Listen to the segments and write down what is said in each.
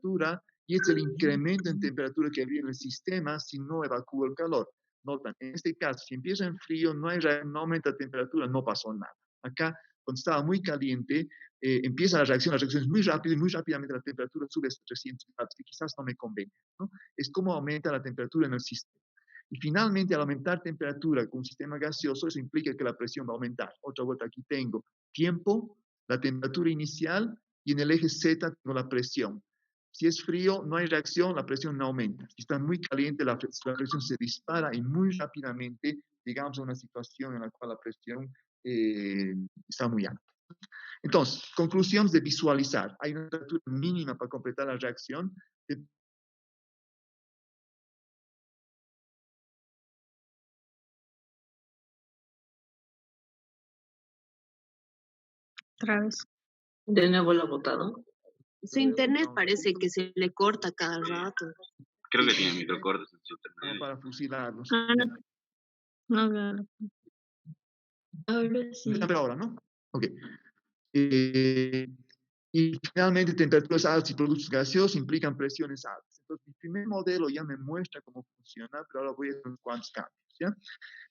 temperatura y es el incremento en temperatura que habría en el sistema si no evacúo el calor. Notan, en este caso, si empieza en frío, no aumenta la temperatura, no pasó nada. Acá, cuando estaba muy caliente, empieza la reacción es muy rápida y muy rápidamente la temperatura sube hasta 300 grados, que quizás no me convenga, ¿no? Es como aumenta la temperatura en el sistema. Y finalmente, al aumentar temperatura con un sistema gaseoso, eso implica que la presión va a aumentar. Otra vuelta, aquí tengo tiempo, la temperatura inicial, y en el eje Z tengo la presión. Si es frío, no hay reacción, la presión no aumenta. Si está muy caliente, la presión se dispara y muy rápidamente llegamos a una situación en la cual la presión está muy alta. Entonces, conclusiones de visualizar. Hay una temperatura mínima para completar la reacción. Otra vez. De nuevo lo ha botado. Su internet parece que se le corta cada rato. Creo que tiene microcortes en su Como internet. para fusilarlos. Ah, no, claro. Ahora sí. Ahora, ¿no? Ok. Y finalmente, temperaturas altas y productos gaseosos implican presiones altas. Entonces, mi primer modelo ya me muestra cómo funciona, pero ahora voy a hacer unos cuantos cambios, ¿ya?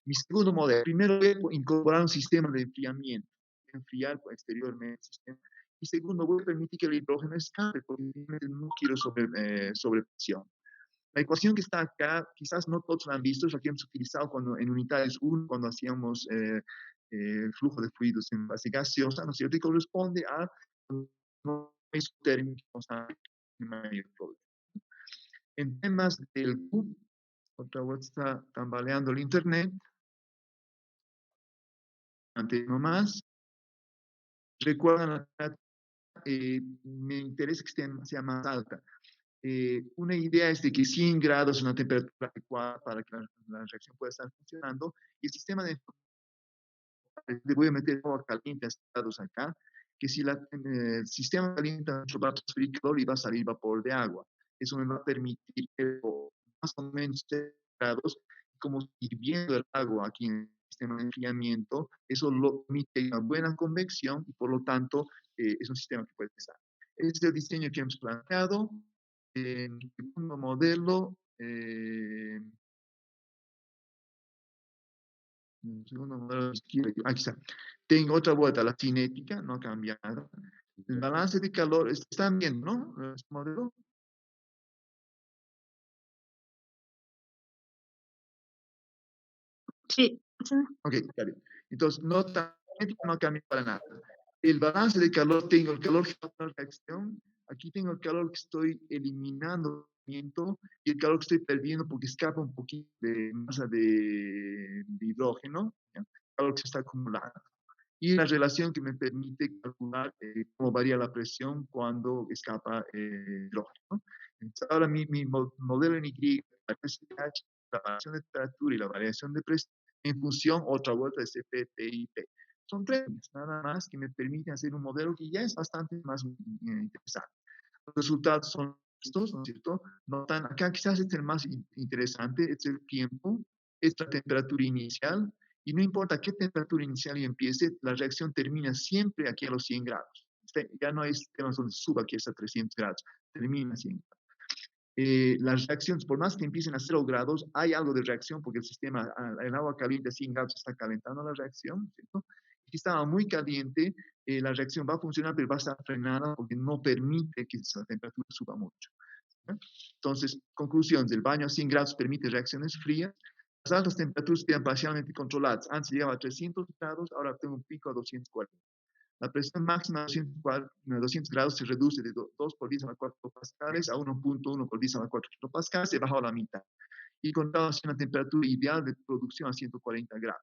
Mi segundo modelo, primero voy a incorporar un sistema de enfriamiento, enfriar exteriormente el sistema. Y segundo, voy a permitir que el hidrógeno escape, porque no quiero sobrepresión. La ecuación que está acá, quizás no todos la han visto, es la que hemos utilizado en unidades 1, cuando hacíamos flujo de fluidos en fase gaseosa, ¿no es cierto? Y corresponde a no es térmico constante. En temas del Q, otra vez está tambaleando el internet. Antes nomás. Recuerdan, me interesa que sea más alta. Una idea es de que 100 grados es una temperatura adecuada para que la reacción pueda estar funcionando. Y el sistema le voy a meter agua caliente a estados acá, que si el sistema caliente mucho va a transferir calor y va a salir vapor de agua. Eso me va a permitir que más o menos 3 grados, como hirviendo el agua aquí en el sistema de enfriamiento, eso lo permite una buena convección y por lo tanto es un sistema que puede estar. Este es el diseño que hemos planteado. En el segundo modelo, aquí está. Tengo otra vuelta, la cinética, no ha cambiado. El balance de calor, están viendo, ¿no? Este modelo. Sí. Ok, está bien. Entonces, no cambia para nada. El balance de calor, tengo el calor que va a la reacción. Aquí tengo el calor que estoy eliminando y el calor que estoy perdiendo porque escapa un poquito de masa de hidrógeno, ¿ya? El calor que se está acumulando. Y la relación que me permite calcular cómo varía la presión cuando escapa hidrógeno. Entonces, ahora mi modelo en Y, la variación de temperatura y la variación de presión en función, otra vuelta de CP, T y P. Son tres nada más que me permiten hacer un modelo que ya es bastante más interesante. Los resultados son estos, ¿no es cierto? Notan, acá quizás es el más interesante, es el tiempo, es la temperatura inicial, y no importa qué temperatura inicial yo empiece, la reacción termina siempre aquí a los 100 grados. Ya no hay sistemas donde suba aquí hasta 300 grados, termina a 100 grados. Las reacciones, por más que empiecen a 0 grados, hay algo de reacción porque el sistema, el agua caliente a 100 grados está calentando la reacción, ¿cierto? Si estaba muy caliente, la reacción va a funcionar, pero va a estar frenada porque no permite que la temperatura suba mucho. ¿Sí? Entonces, conclusión, el baño a 100 grados permite reacciones frías. Las altas temperaturas quedan parcialmente controladas. Antes llegaba a 300 grados, ahora tengo un pico a 240. La presión máxima de 200 grados se reduce de 2 por 10 a la 4 pascales a 1.1 por 10 a la 4 pascales, se baja a la mitad. Y contaba una temperatura ideal de producción a 140 grados.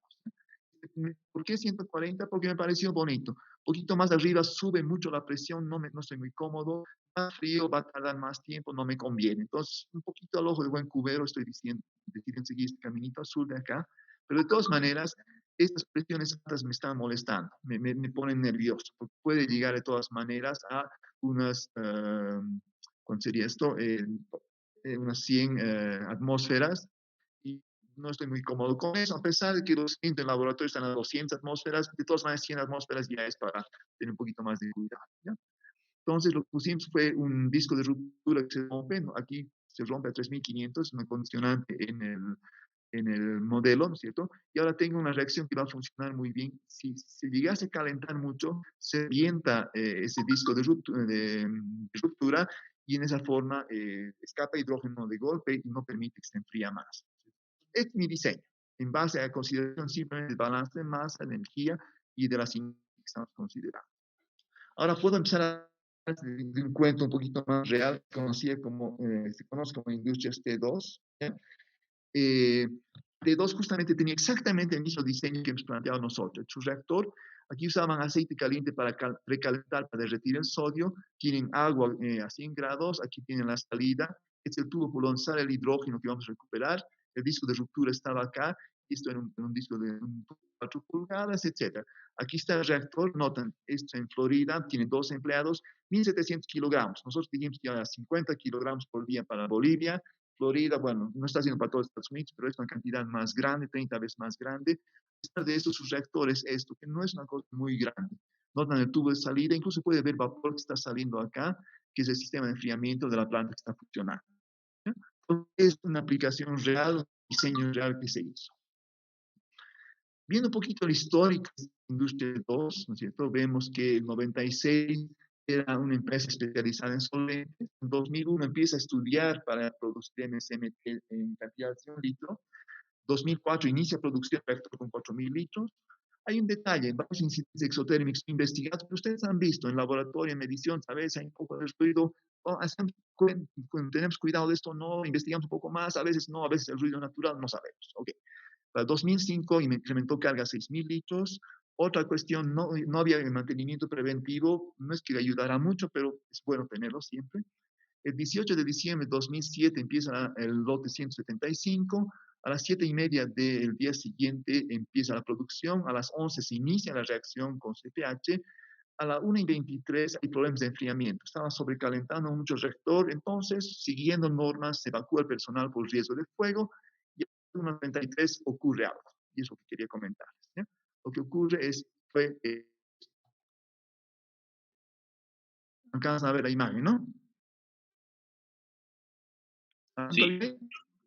¿Por qué 140? Porque me pareció bonito. Un poquito más arriba sube mucho la presión, no estoy muy cómodo. Más frío, va a tardar más tiempo, no me conviene. Entonces, un poquito al ojo de buen cubero estoy diciendo, deciden seguir este caminito azul de acá. Pero de todas maneras, estas presiones altas me están molestando, me ponen nervioso, porque puede llegar de todas maneras a unas, ¿cuál sería esto? Unas 100 atmósferas, y no estoy muy cómodo con eso, a pesar de que los siguientes laboratorios están a 200 atmósferas, de todas maneras 100 atmósferas ya es para tener un poquito más de cuidado, ¿ya? Entonces lo que pusimos fue un disco de ruptura que se rompe, ¿no? Aquí se rompe a 3500, una condicionante en el modelo, ¿no es cierto? Y ahora tengo una reacción que va a funcionar muy bien. Si se llegase a calentar mucho, se revienta ese disco de ruptura y en esa forma escapa hidrógeno de golpe y no permite que se enfríe más. Es mi diseño, en base a consideración simplemente del balance de masa, de energía y de las que estamos considerando. Ahora puedo empezar a de un cuento un poquito más real, se conoce como Industrias T2. ¿Ya? T2 justamente tenía exactamente el mismo diseño que hemos planteado nosotros. Su reactor, aquí usaban aceite caliente para precalentar, para derretir el sodio, tienen agua a 100 grados, aquí tienen la salida, este es el tubo por lanzar el hidrógeno que vamos a recuperar, el disco de ruptura estaba acá, esto en un disco de 4 pulgadas, etc. Aquí está el reactor, notan, esto en Florida, tiene 2 empleados, 1700 kilogramos. Nosotros dijimos que era 50 kilogramos por día para Bolivia. Florida, bueno, no está haciendo para todos Estados Unidos, pero es una cantidad más grande, 30 veces más grande. De estos, sus reactores, esto, que no es una cosa muy grande. Notan el tubo de salida, incluso puede ver vapor que está saliendo acá, que es el sistema de enfriamiento de la planta que está funcionando. ¿Sí? Es una aplicación real, un diseño real que se hizo. Viendo un poquito el histórico de la industria 2, ¿no es cierto? Vemos que en 96 era una empresa especializada en solventes. En 2001 empieza a estudiar para producir MSMT en cantidad de 100 litros. 2004 inicia producción de reactor con 4.000 litros. Hay un detalle, varios incidentes exotérmicos investigados, que ustedes han visto en laboratorio, en medición, a veces hay un poco de ruido, tenemos cuidado de esto, no, investigamos un poco más, a veces no, a veces el ruido natural, no sabemos. Okay. Para 2005 incrementó carga a 6.000 litros. Otra cuestión, no había mantenimiento preventivo, no es que le ayudara mucho, pero es bueno tenerlo siempre. El 18 de diciembre de 2007 empieza el lote 175, a las 7:30 del día siguiente empieza la producción, a las 11 se inicia la reacción con CPH, a las 1:23 hay problemas de enfriamiento, estaba sobrecalentando mucho el reactor, entonces, siguiendo normas, se evacúa el personal por riesgo de fuego, y a las 1:33 ocurre algo, y es lo que quería comentar. ¿Sí? Lo que ocurre fue, alcanzan a ver la imagen, ¿no? Sí.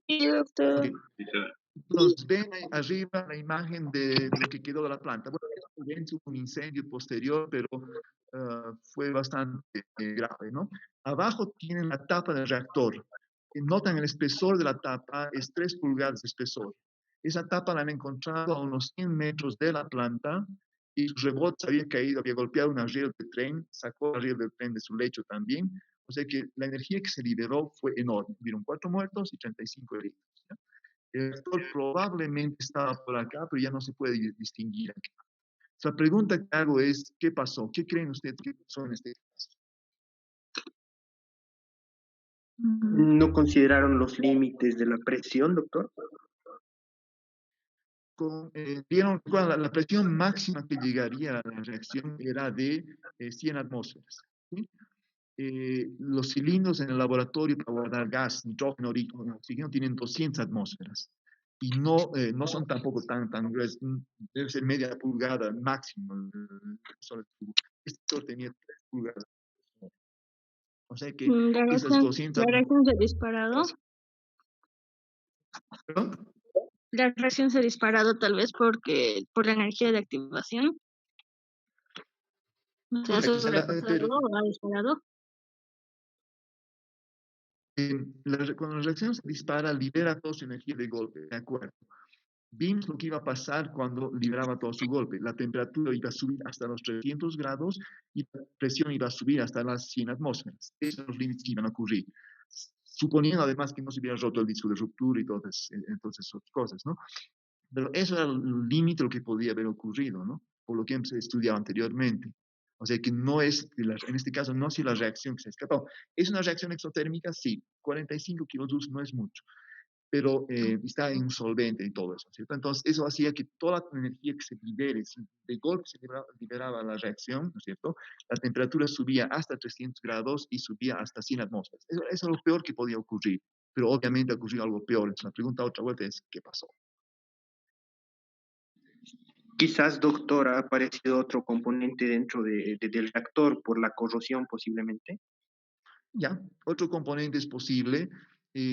Sí, doctor. Okay. Entonces, ven ahí arriba la imagen de lo que quedó de la planta. Bueno, hubo un incendio posterior, pero fue bastante grave, ¿no? Abajo tienen la tapa del reactor. Notan el espesor de la tapa, es 3 pulgadas de espesor. Esa tapa la han encontrado a unos 100 metros de la planta y su rebote había caído, había golpeado una riel de tren, sacó la riel del tren de su lecho también. O sea que la energía que se liberó fue enorme. Hubieron 4 muertos y 35 heridos. ¿Ya? El actor probablemente estaba por acá, pero ya no se puede distinguir acá. La pregunta que hago es, ¿qué pasó? ¿Qué creen ustedes que pasó en este caso? ¿No consideraron los límites de la presión, doctor? Vieron, la presión máxima que llegaría a la reacción era de 100 atmósferas. ¿Sí? Los cilindros en el laboratorio para guardar gas, nitrógeno, oxígeno tienen 200 atmósferas. Y no son tampoco tan gruesos, debe ser media pulgada máximo. Este tenía 3 pulgadas. O sea que esas 200 La reacción se ha disparado. ¿Perdón? La reacción se ha disparado tal vez por la energía de activación. Se ha sobrepasado o ha disparado. Cuando la reacción se dispara, libera toda su energía de golpe, ¿de acuerdo? Vimos lo que iba a pasar cuando liberaba todo su golpe. La temperatura iba a subir hasta los 300 grados y la presión iba a subir hasta las 100 atmósferas. Esos son los límites que iban a ocurrir. Suponiendo además que no se hubiera roto el disco de ruptura y todas esas cosas, ¿no? Pero eso era el límite de lo que podía haber ocurrido, ¿no? Por lo que hemos estudiado anteriormente. O sea que no es, en este caso, no ha sido la reacción que se escapó. ¿Es una reacción exotérmica? Sí. 45 kilojoules no es mucho, pero está en un solvente y todo eso, ¿cierto? Entonces, eso hacía que toda la energía que se libere, si de golpe se liberaba la reacción, ¿no es cierto? La temperatura subía hasta 300 grados y subía hasta 100 atmósferas. Eso es lo peor que podía ocurrir, pero obviamente ocurrió algo peor. Entonces, la pregunta otra vuelta es, ¿qué pasó? Quizás, doctor, ha aparecido otro componente dentro del reactor por la corrosión posiblemente. Ya, otro componente es posible.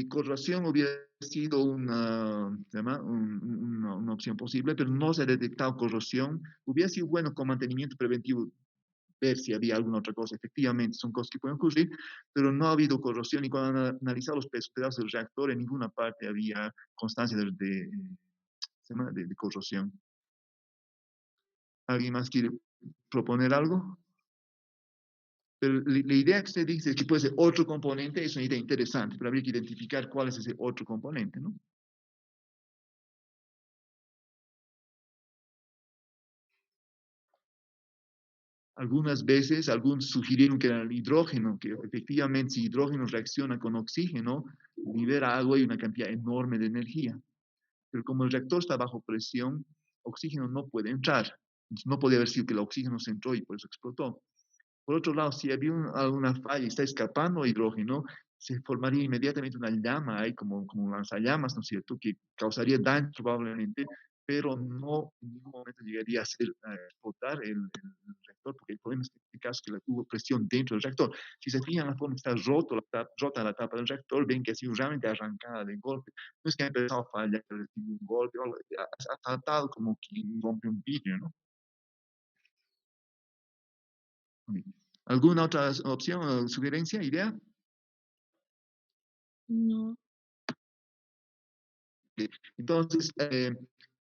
Corrosión hubiera sido ¿se llama? Una opción posible, pero no se ha detectado corrosión. Hubiera sido bueno con mantenimiento preventivo ver si había alguna otra cosa. Efectivamente, son cosas que pueden ocurrir, pero no ha habido corrosión. Y cuando han analizado los pedazos del reactor, en ninguna parte había constancia de corrosión. ¿Alguien más quiere proponer algo? Pero la idea que usted dice que puede ser otro componente es una idea interesante, pero habría que identificar cuál es ese otro componente, ¿no? Algunas veces, algunos sugirieron que era el hidrógeno, que efectivamente si hidrógeno reacciona con oxígeno, libera agua y una cantidad enorme de energía. Pero como el reactor está bajo presión, oxígeno no puede entrar. Entonces, no podía haber sido que el oxígeno se entró y por eso explotó. Por otro lado, si había alguna falla y está escapando hidrógeno, se formaría inmediatamente una llama ahí, como un lanzallamas, ¿no es cierto?, que causaría daño probablemente, pero no en ningún momento llegaría a explotar el reactor, porque el problema es que en este caso que hubo presión dentro del reactor. Si se fijan la forma que está rota la tapa del reactor, ven que ha sido realmente arrancada de golpe. No es que ha empezado a fallar, recibió un golpe, ha saltado como quien rompe un vidrio, ¿no? ¿Alguna otra opción o sugerencia, idea? No. Entonces,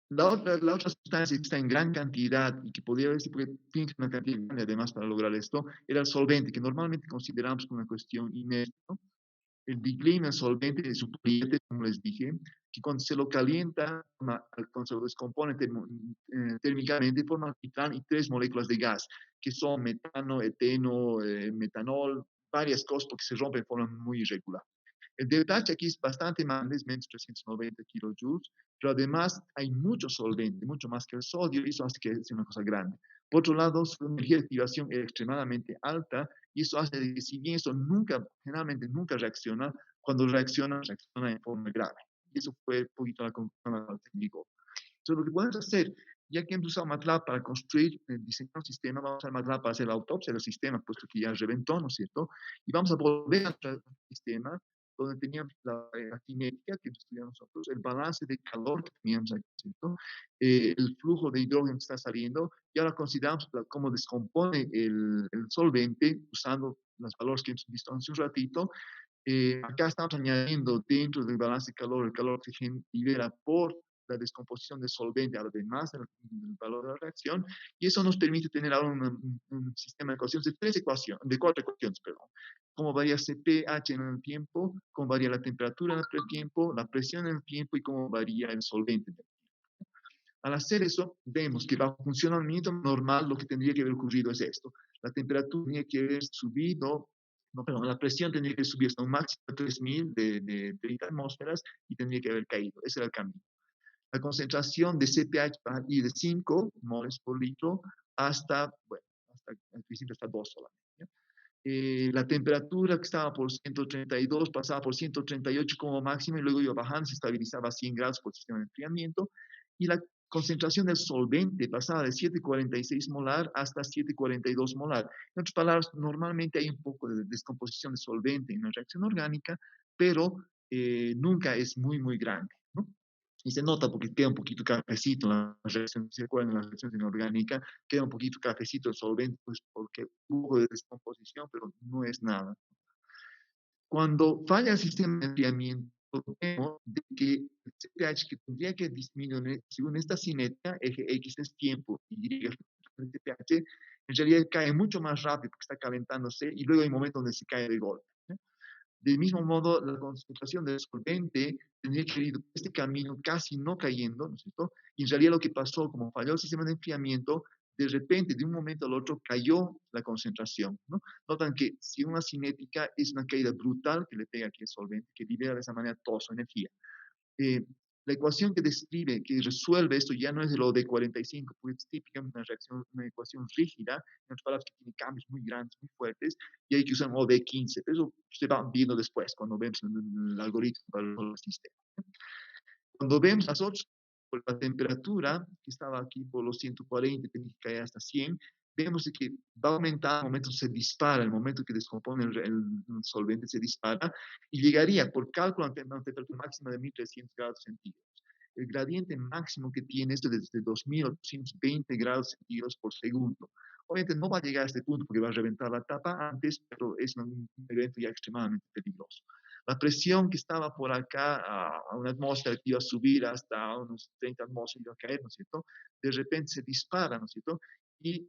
la otra sustancia que está en gran cantidad y que podría haber sido, porque tiene una cantidad grande además para lograr esto, era el solvente, que normalmente consideramos como una cuestión inerte, ¿no? El biclima, el solvente, es un poliéter, como les dije, que cuando se lo calienta, cuando se lo descompone térmicamente, forma alquitrán y tres moléculas de gas, que son metano, eteno, metanol, varias cosas, porque se rompen de forma muy irregular. El detalle aquí es bastante grande, es menos 390 kilojoules, pero además hay mucho solvente, mucho más que el sodio, y eso hace que sea una cosa grande. Por otro lado, su energía de activación es extremadamente alta, y eso hace que si bien eso generalmente nunca reacciona, cuando reacciona en forma grave. Y eso fue un poquito la conclusión del técnico. Entonces, lo que podemos hacer, ya que hemos usado MATLAB para construir, diseñar un sistema, vamos a usar MATLAB para hacer la autopsia del sistema, puesto que ya reventó, ¿no es cierto? Y vamos a volver al sistema donde teníamos la cinética que estudiamos nosotros, el balance de calor que teníamos aquí, ¿cierto? El flujo de hidrógeno que está saliendo, y ahora consideramos cómo descompone el solvente usando los valores que hemos visto hace un ratito. Acá estamos añadiendo dentro del balance de calor el calor que se libera por la descomposición del solvente, además del valor de la reacción, y eso nos permite tener ahora un sistema de ecuaciones de cuatro ecuaciones, perdón. Cómo varía CpH en el tiempo, cómo varía la temperatura en el tiempo, la presión en el tiempo y cómo varía el solvente en el tiempo. Al hacer eso, vemos que bajo funcionamiento normal lo que tendría que haber ocurrido es esto. La temperatura tendría que haber subido, no, perdón, la presión tendría que subir hasta un máximo de 3000 de 30 atmósferas y tendría que haber caído. Ese era el camino. La concentración de CpH va a ir de 5 moles por litro hasta, bueno, al principio hasta 2 solamente. La temperatura que estaba por 132 pasaba por 138 como máximo y luego iba bajando, se estabilizaba a 100 grados por el sistema de enfriamiento. Y la concentración del solvente pasaba de 7,46 molar hasta 7,42 molar. En otras palabras, normalmente hay un poco de descomposición de solvente en una reacción orgánica, pero nunca es muy, muy grande, ¿no? Y se nota porque queda un poquito cafecito en la reacción, si se acuerdan en la reacción inorgánica, queda un poquito cafecito el solvente, pues porque hubo de descomposición, pero no es nada. Cuando falla el sistema de enfriamiento, vemos de que el CpH que tendría que disminuir, según esta cinética, eje X es tiempo, Y es el CpH, en realidad cae mucho más rápido porque está calentándose y luego hay momentos donde se cae de golpe. Del mismo modo, la concentración del solvente tendría que ir este camino casi no cayendo, ¿no es cierto? Y en realidad lo que pasó, como falló el sistema de enfriamiento, de repente, de un momento al otro, cayó la concentración, ¿no? Notan que si una cinética es una caída brutal que le pega aquí al solvente, que libera de esa manera toda su energía. La ecuación que describe, que resuelve esto, ya no es el OD45, porque es típicamente una ecuación rígida, en otras palabras, que tiene cambios muy grandes, muy fuertes, y hay que usar un OD15. Pero eso se va viendo después, cuando vemos el algoritmo para el sistema. Cuando vemos las otras por la temperatura, que estaba aquí por los 140, tiene que caer hasta 100, vemos de que va a aumentar, al momento se dispara, el momento que descompone el solvente se dispara, y llegaría, por cálculo, a una temperatura máxima de 1300 grados centígrados. El gradiente máximo que tiene es desde 2820 grados centígrados por segundo. Obviamente no va a llegar a este punto porque va a reventar la tapa antes, pero es un evento ya extremadamente peligroso. La presión que estaba por acá a una atmósfera que iba a subir hasta unos 30 atmósferas, iba a caer, ¿no es cierto? De repente se dispara, ¿no es cierto? Y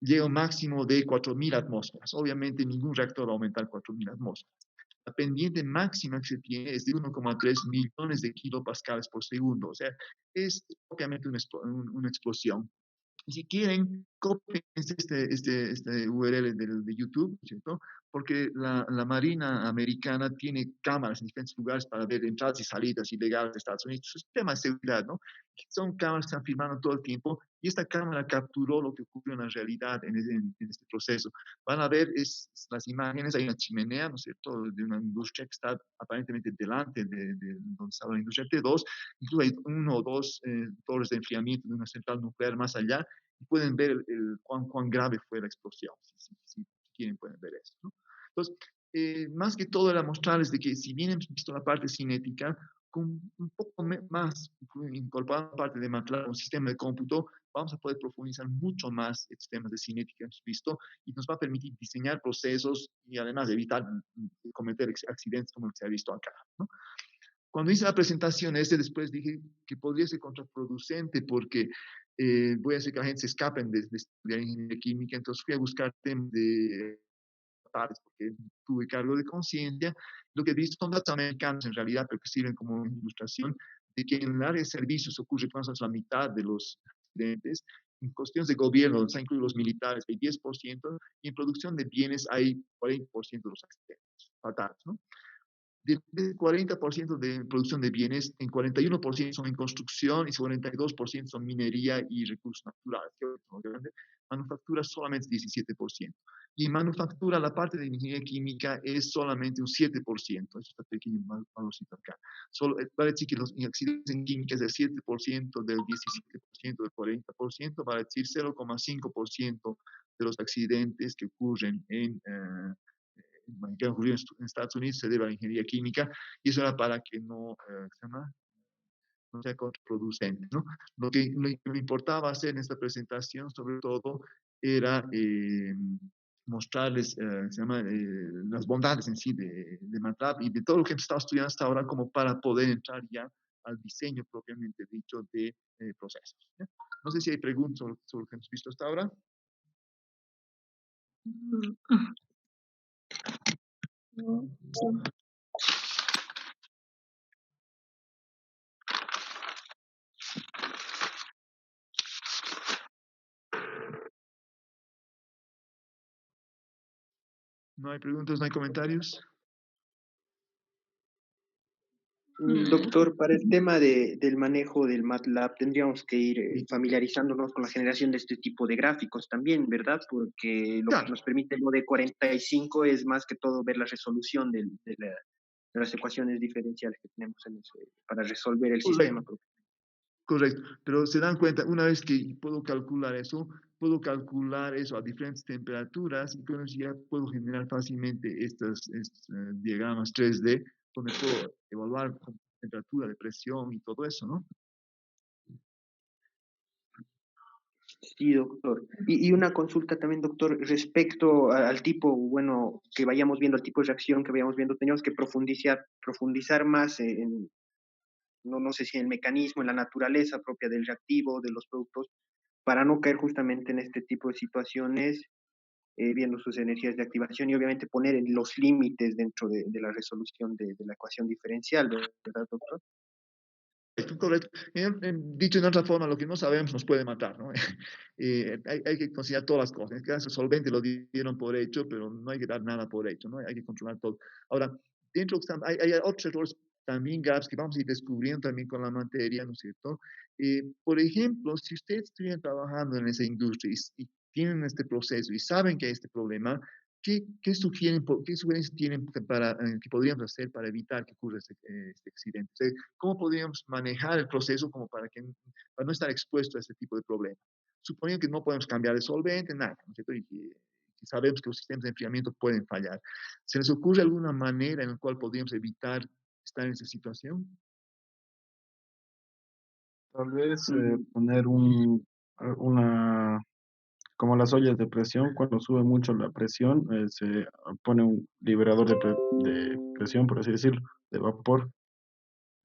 llega un máximo de 4000 atmósferas. Obviamente ningún reactor va a aumentar 4000 atmósferas. La pendiente máxima que se tiene es de 1,3 millones de kilopascales por segundo. O sea, es obviamente una explosión. Y si quieren, copien este URL de YouTube, ¿cierto? Porque la Marina Americana tiene cámaras en diferentes lugares para ver entradas y salidas ilegales de Estados Unidos. Es un tema de seguridad, ¿no? Son cámaras que están filmando todo el tiempo y esta cámara capturó lo que ocurrió en la realidad en este proceso. Van a ver las imágenes, hay una chimenea, ¿no es cierto?, de una industria que está aparentemente delante de donde estaba la industria T2, incluso hay uno o dos torres de enfriamiento de una central nuclear más allá, y pueden ver cuán grave fue la explosión, si quieren pueden ver eso, ¿no? Entonces, más que todo era mostrarles de que si bien hemos visto la parte cinética, con un poco más, incorporando parte de MATLAB, un sistema de cómputo, vamos a poder profundizar mucho más en sistemas de cinética que hemos visto y nos va a permitir diseñar procesos y además evitar cometer accidentes como el que se ha visto acá, ¿no? Cuando hice la presentación después dije que podría ser contraproducente porque voy a hacer que la gente se escapen de estudiar ingeniería química, entonces fui a buscar temas de porque tuve cargo de conciencia. Lo que he visto son datos americanos en realidad, pero que sirven como ilustración de que en el área de servicios ocurre más o menos la mitad de los accidentes. En cuestiones de gobierno, donde están incluidos los militares, hay 10%, y en producción de bienes hay 40% de los accidentes fatales, ¿no? Del 40% de producción de bienes, en 41% son en construcción y 42% son minería y recursos naturales. Manufactura solamente 17%. Y en manufactura, la parte de ingeniería química es solamente un 7%. Eso está pequeño valorcito acá. Vale decir que los accidentes en química es del 7%, del 17%, del 40%, vale decir 0,5% de los accidentes que ocurren que han ocurrido en Estados Unidos se debe a la ingeniería química, y eso era para que no, no sea contraproducente, ¿no? Lo que me importaba hacer en esta presentación, sobre todo, era mostrarles las bondades en sí de MATLAB y de todo lo que hemos estado estudiando hasta ahora, como para poder entrar ya al diseño propiamente dicho de procesos, ¿ya? No sé si hay preguntas sobre lo que hemos visto hasta ahora. ¿No hay preguntas, no hay comentarios? Doctor, para el tema del manejo del MATLAB, tendríamos que ir Sí. familiarizándonos con la generación de este tipo de gráficos también, ¿verdad? Porque lo que Claro. nos permite lo de 45 es más que todo ver la resolución de las ecuaciones diferenciales que tenemos para resolver el sistema. Correcto, pero se dan cuenta, una vez que puedo calcular eso a diferentes temperaturas y con eso ya puedo generar fácilmente estos diagramas 3D donde puedo evaluar temperatura, de presión y todo eso, ¿no? Sí, doctor. Y una consulta también, doctor, respecto al tipo, bueno, que vayamos viendo, el tipo de reacción que vayamos viendo, tenemos que profundizar más no sé si en el mecanismo, en la naturaleza propia del reactivo, de los productos, para no caer justamente en este tipo de situaciones, viendo sus energías de activación y obviamente poner en los límites dentro de la resolución de la ecuación diferencial, ¿verdad, doctor? Correcto. Dicho de otra forma, lo que no sabemos nos puede matar, ¿no? Hay que considerar todas las cosas. En este caso, solvente lo dieron por hecho, pero no hay que dar nada por hecho, ¿no? Hay que controlar todo. Ahora, dentro hay otros errores también graves que vamos a ir descubriendo también con la materia, ¿no es cierto? Por ejemplo, si ustedes estuvieran trabajando en esa industria y tienen este proceso y saben que hay este problema, ¿Qué sugerencias tienen que podríamos hacer para evitar que ocurra este accidente? O sea, ¿cómo podríamos manejar el proceso como para no estar expuesto a este tipo de problemas? Suponiendo que no podemos cambiar de solvente, nada, ¿no es cierto? Y que sabemos que los sistemas de enfriamiento pueden fallar. ¿Se les ocurre alguna manera en la cual podríamos evitar estar en esa situación? Tal vez Mm, poner una, como las ollas de presión, cuando sube mucho la presión, se pone un liberador de presión, por así decirlo, de vapor.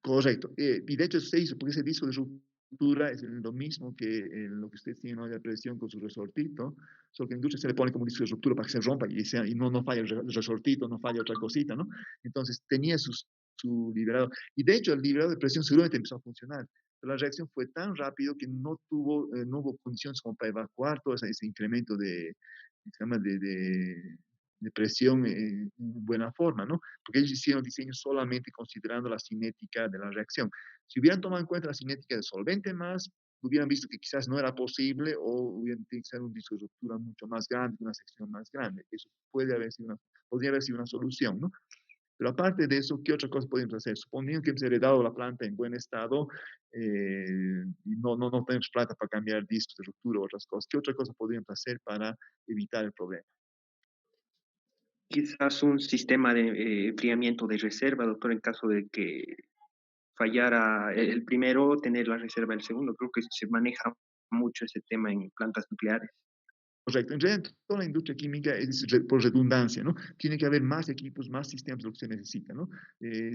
Correcto. Y de hecho se hizo, porque ese disco de ruptura es lo mismo que lo que ustedes tienen hoy de presión con su resortito, solo que en la industria se le pone como disco de ruptura para que se rompa y no falla el resortito, no falla otra cosita, ¿no? Entonces tenía su liberador. Y de hecho el liberador de presión seguramente empezó a funcionar. Pero la reacción fue tan rápido que no hubo condiciones como para evacuar todo ese incremento de presión en buena forma, ¿no? Porque ellos hicieron diseño solamente considerando la cinética de la reacción. Si hubieran tomado en cuenta la cinética del solvente más, hubieran visto que quizás no era posible o hubieran tenido que ser un disco de ruptura mucho más grande, una sección más grande. Eso podría haber sido una solución, ¿no? Pero aparte de eso, ¿qué otra cosa podemos hacer? Suponiendo que hemos heredado la planta en buen estado y no tenemos plata para cambiar discos de ruptura o otras cosas, ¿qué otra cosa podríamos hacer para evitar el problema? Quizás un sistema de enfriamiento de reserva, doctor, en caso de que fallara el primero, tener la reserva del segundo. Creo que se maneja mucho ese tema en plantas nucleares. Correcto. En realidad, toda la industria química es por redundancia, ¿no? Tiene que haber más equipos, más sistemas de lo que se necesita, ¿no?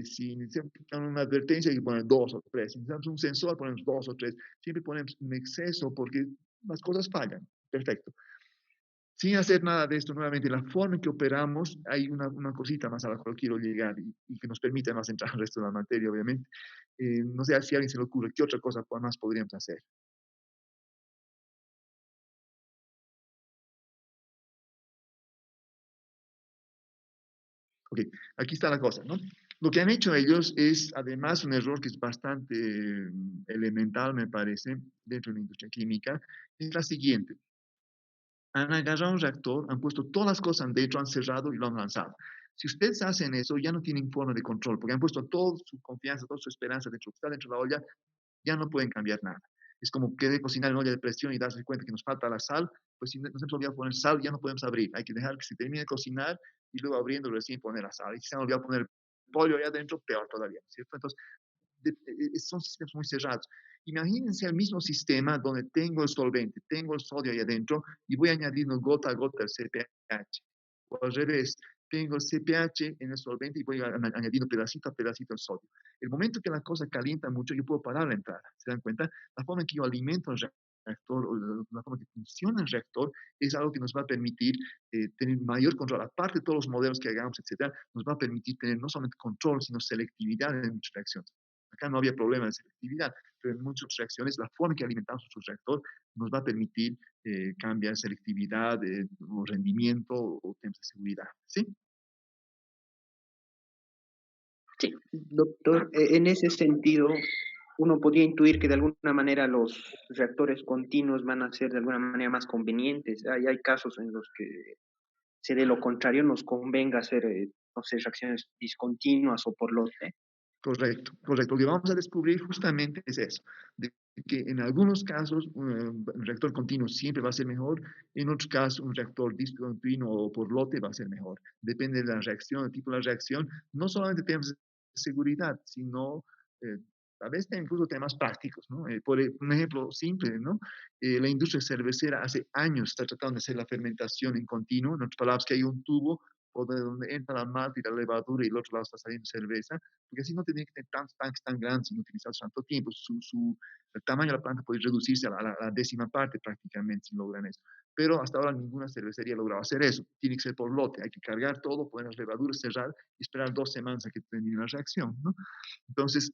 Si necesitamos una advertencia, hay que poner dos o tres. Si necesitamos un sensor, ponemos dos o tres. Siempre ponemos un exceso porque las cosas fallan. Perfecto. Sin hacer nada de esto, nuevamente, la forma en que operamos, hay una cosita más a la cual quiero llegar y que nos permite más entrar al resto de la materia, obviamente. No sé si a alguien se le ocurre, ¿qué otra cosa más podríamos hacer? Ok, aquí está la cosa, ¿no? Lo que han hecho ellos es, además, un error que es bastante elemental, me parece, dentro de la industria química, es la siguiente. Han agarrado un reactor, han puesto todas las cosas dentro, han cerrado y lo han lanzado. Si ustedes hacen eso, ya no tienen forma de control, porque han puesto toda su confianza, toda su esperanza dentro de lo que está dentro de la olla, ya no pueden cambiar nada. Es como que de cocinar en olla de presión y darse cuenta que nos falta la sal, pues si nos hemos olvidado poner sal, ya no podemos abrir. Hay que dejar que se termine de cocinar y luego abriendo recién poner la sal. Y si se han olvidado poner el pollo ahí adentro, peor todavía, ¿cierto? Entonces, son sistemas muy cerrados. Imagínense el mismo sistema donde tengo el solvente, tengo el sodio ahí adentro y voy añadiendo gota a gota el CPH. O al revés, tengo el CPH en el solvente y voy añadiendo pedacito a pedacito el sodio. El momento que la cosa calienta mucho, yo puedo parar la entrada. ¿Se dan cuenta? La forma en que yo alimento el reactor o la forma en que funciona el reactor es algo que nos va a permitir tener mayor control. Aparte de todos los modelos que hagamos, etcétera, nos va a permitir tener no solamente control, sino selectividad en muchas reacciones. Acá no había problema de selectividad, pero en muchas reacciones la forma en que alimentamos nuestro reactor nos va a permitir cambiar selectividad, o rendimiento o temas de seguridad. ¿Sí? Sí. Doctor, en ese sentido, uno podría intuir que de alguna manera los reactores continuos van a ser de alguna manera más convenientes. Hay casos en los que si de lo contrario nos convenga hacer, no sé, reacciones discontinuas o por lote. Correcto, correcto. Lo que vamos a descubrir justamente es eso, de que en algunos casos un reactor continuo siempre va a ser mejor, en otros casos un reactor discontinuo o por lote va a ser mejor. Depende de la reacción, el tipo de la reacción. No solamente temas de seguridad, sino a veces incluso temas prácticos, ¿no? Un ejemplo simple, ¿no? La industria cervecera hace años está tratando de hacer la fermentación en continuo, en otras palabras, que hay un tubo por donde entra la malta y la levadura y el otro lado está saliendo cerveza, porque así no tendría que tener tantos tanques tan grandes sin utilizar tanto tiempo. El tamaño de la planta puede reducirse a la décima parte prácticamente si logran eso. Pero hasta ahora ninguna cervecería ha logrado hacer eso. Tiene que ser por lote. Hay que cargar todo, poner las levaduras, cerrar y esperar 2 semanas a que termine la reacción, ¿no? Entonces,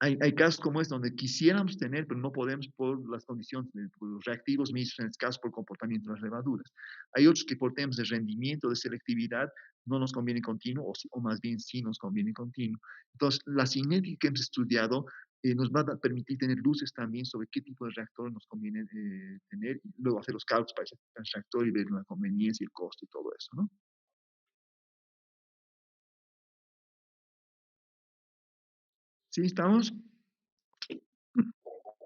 hay casos como este donde quisiéramos tener, pero no podemos por las condiciones, por los reactivos mismos, en este caso por el comportamiento de las levaduras. Hay otros que por temas de rendimiento, de selectividad, no nos conviene continuo, o más bien sí nos conviene continuo. Entonces, la cinética que hemos estudiado nos va a permitir tener luces también sobre qué tipo de reactor nos conviene tener, y luego hacer los cálculos para ese reactor y ver la conveniencia, el costo y todo eso, ¿no? ¿Sí estamos? Sí,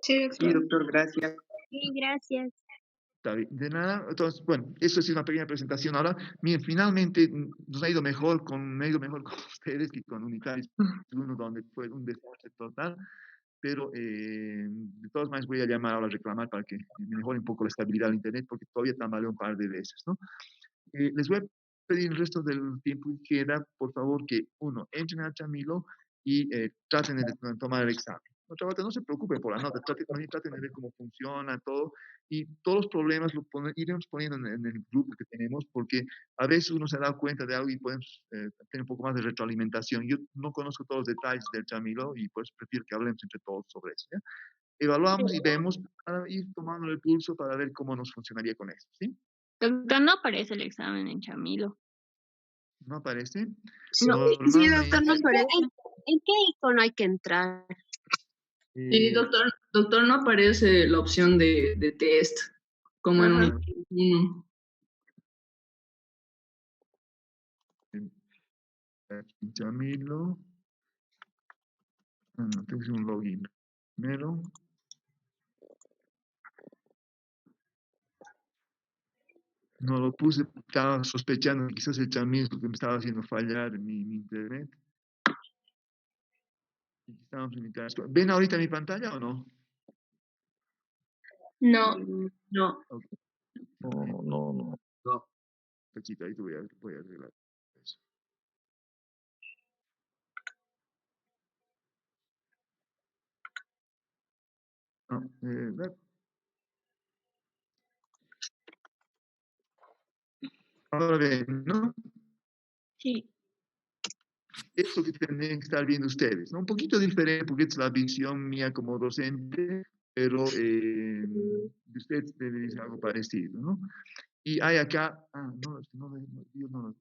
Sí, doctor. doctor, gracias. Sí, gracias. Está bien, de nada. Entonces, bueno, eso es una pequeña presentación. Ahora, miren, finalmente nos ha ido mejor me ha ido mejor con ustedes que con Unitaris 1, donde fue un desastre total. Pero de todas maneras voy a llamar ahora a reclamar para que me mejore un poco la estabilidad del Internet, porque todavía tambaleó un par de veces, ¿no? Les voy a pedir el resto del tiempo que queda, por favor, que uno, entren a Chamilo y traten de tomar el examen. Otra parte, no se preocupen por la nota, traten de ver cómo funciona todo y todos los problemas iremos poniendo en el grupo que tenemos, porque a veces uno se da cuenta de algo y podemos tener un poco más de retroalimentación. Yo no conozco todos los detalles del Chamilo y pues prefiero que hablemos entre todos sobre eso. ¿Ya? Evaluamos y vemos para ir tomando el pulso para ver cómo nos funcionaría con eso, ¿sí? Doctor, no aparece el examen en Chamilo. ¿No aparece? No. Sí, doctor, no Normalmente, aparece. ¿En qué icono hay que entrar? Sí, eh, doctor, no aparece la opción de test, como en Ajá. un 1. aquí Camilo, no, tengo que hacer un login primero. No lo puse, estaba sospechando que quizás el Chamil porque me estaba haciendo fallar mi internet. Aquí estamos en mi caso. ¿Ven ahorita mi pantalla o no? No. No. Ok, No. cachita, ahí te voy a arreglar eso. No, ahora ven, ¿no? Sí. Eso que tendrían que estar viendo ustedes, ¿no? Un poquito diferente porque es la visión mía como docente, pero de ustedes debe ser algo parecido, ¿no? Y hay acá, no, yo no lo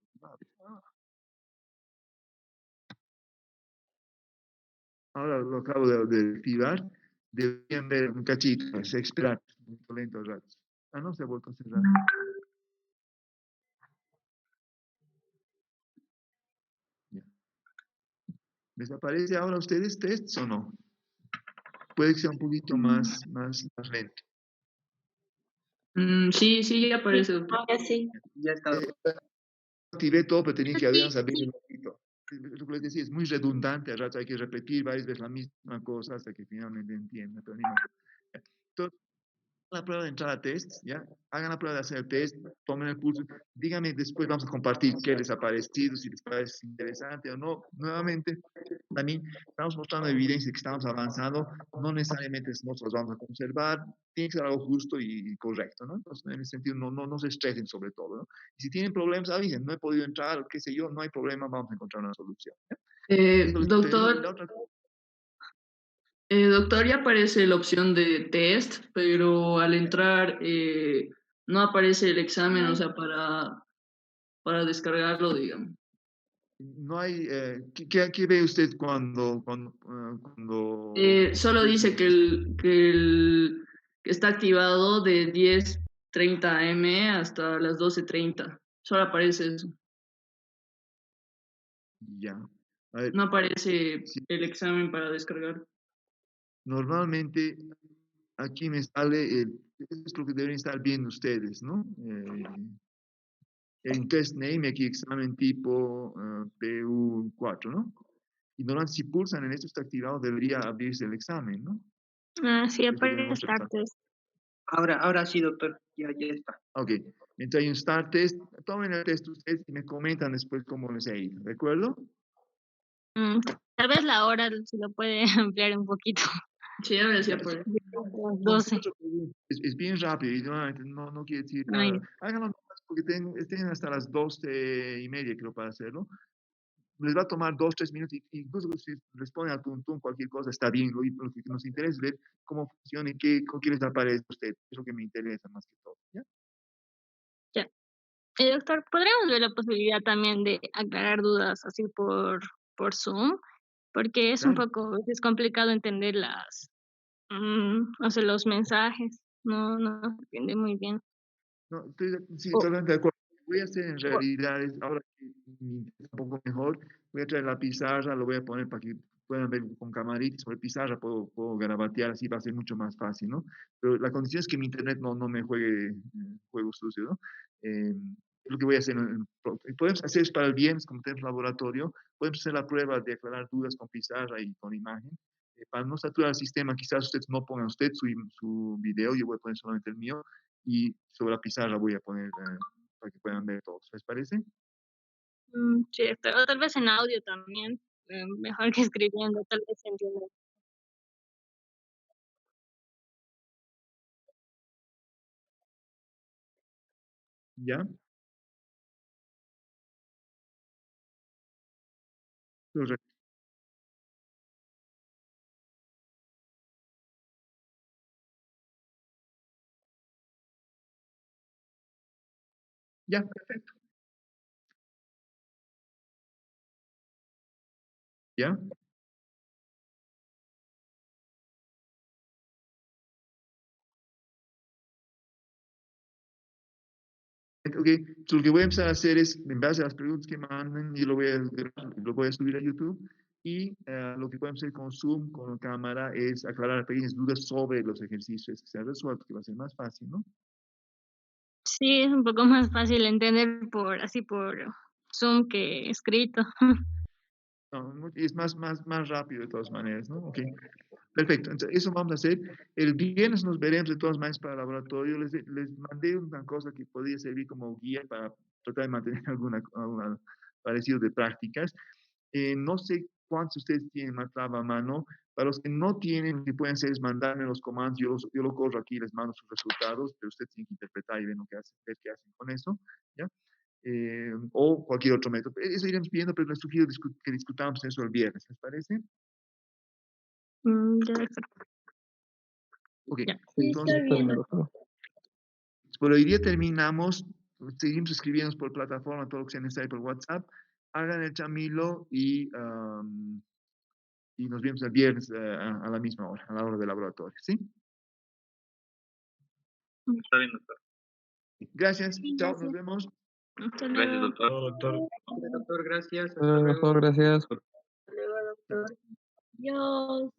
ahora lo acabo de activar, deberían ver un cachito, esperar, muy lento al rato. No se ha vuelto a cerrar. Ya. ¿Les aparece ahora a ustedes tests o no? Puede que sea un poquito más lento. Sí, ya aparece, doctor. Ahora sí. Ya está, doctor. Activé todo, pero tenía que abrir un poquito. Lo que les decía es muy redundante, al rato hay que repetir varias veces la misma cosa hasta que finalmente entiendan, pero ni más. Entonces, la prueba de entrar a test, ¿ya? Hagan la prueba de hacer el test, tomen el pulso, díganme después, vamos a compartir qué les ha parecido, si les parece interesante o no. Nuevamente, también estamos mostrando evidencia de que estamos avanzando, no necesariamente nosotros vamos a conservar, tiene que ser algo justo y correcto, ¿no? Entonces, en ese sentido, no se estresen sobre todo, ¿no? Y si tienen problemas, avisen, no he podido entrar, qué sé yo, no hay problema, vamos a encontrar una solución. ¿Ya? Eso les pedí. La otra Doctor, ya aparece la opción de test, pero al entrar no aparece el examen, o sea, para descargarlo, digamos. no hay, ¿qué ve usted cuando Solo dice que está activado de 10:30 am hasta las 12:30. Solo aparece eso. ya? A ver, No aparece si- el examen para descargar. normalmente aquí me sale, es lo que deben estar viendo ustedes, ¿no? En test name, aquí examen tipo PU4, ¿no? Y normalmente si pulsan en esto está activado, debería abrirse el examen, ¿no? Sí, Es lo que me aparece muestra. Start Test. Ahora sí, doctor. Ya está. Ok, entonces hay un start test. Tomen el test ustedes y me comentan después cómo les ha ido, ¿de acuerdo? Tal vez la hora se lo puede ampliar un poquito. Sí, ahora sí aparece. Las No, 12. es bien rápido y nuevamente no quiere decir Ay, nada. Háganlo nomás porque tienen hasta las 12:30 creo para hacerlo. Les va a tomar 2, 3 minutos y incluso si responden al tuntún, cualquier cosa está bien. Lo que nos interesa es ver cómo funciona y con qué les aparece a usted. Es lo que me interesa más que todo. ¿Ya? ya. Doctor, ¿podríamos ver la posibilidad también de aclarar dudas así por Zoom? porque es un Claro. poco a veces complicado entender o sea, los mensajes. No se entiende muy bien. No, sí, O totalmente de acuerdo. Lo que voy a hacer en o realidad es, ahora que mi internet está un poco mejor, voy a traer la pizarra, lo voy a poner para que puedan ver con camaritas sobre pizarra, puedo garabatear, así va a ser mucho más fácil, ¿no? Pero la condición es que mi internet no me juegue juegos sucios, ¿no? Es lo que voy a hacer. Podemos hacer es para el viernes, como tenemos laboratorio, podemos hacer la prueba de aclarar dudas con pizarra y con imagen. Para no saturar el sistema, quizás ustedes no pongan usted su video, yo voy a poner solamente el mío, y sobre la pizarra voy a poner para que puedan ver todos. ¿Les parece? cierto, o tal vez en audio también, mejor que escribiendo, tal vez se entienda. ¿Ya? Correcto. Ya, perfecto. ¿Ya? Ok, entonces lo que voy a empezar a hacer es, en base a las preguntas que manden, yo lo voy a subir a YouTube y lo que podemos hacer con Zoom, con cámara, es aclarar pequeñas dudas sobre los ejercicios que se han resuelto, que va a ser más fácil, ¿no? Sí, es un poco más fácil entender por Zoom que escrito. No, es más rápido de todas maneras, ¿no? Ok, perfecto. Entonces, eso vamos a hacer. El viernes nos veremos de todas maneras para el laboratorio. Les mandé una cosa que podría servir como guía para tratar de mantener alguna parecido de prácticas. No sé cuántos de ustedes tienen MATLAB a mano. Para los que no tienen, lo que pueden hacer es mandarme los comandos. Yo lo corro aquí y les mando sus resultados, pero ustedes tienen que interpretar y ver qué hacen con eso, ¿ya? O cualquier otro método. Eso iremos viendo, pero les sugiero que discutamos eso el viernes, ¿les parece? Ya, Ok, ya. Sí, entonces, está bien, doctor. por hoy día terminamos. Seguimos escribiendo por plataforma, todo lo que sea necesario por WhatsApp. Hagan el chamilo y nos vemos el viernes a la misma hora, a la hora del laboratorio, ¿sí? Está bien, doctor. Gracias, Sí, chao, nos gracias. vemos. Hasta Gracias, luego. doctor. Doctor. Doctor, gracias. Hasta Doctor, luego. gracias. Hasta luego, doctor. Adiós.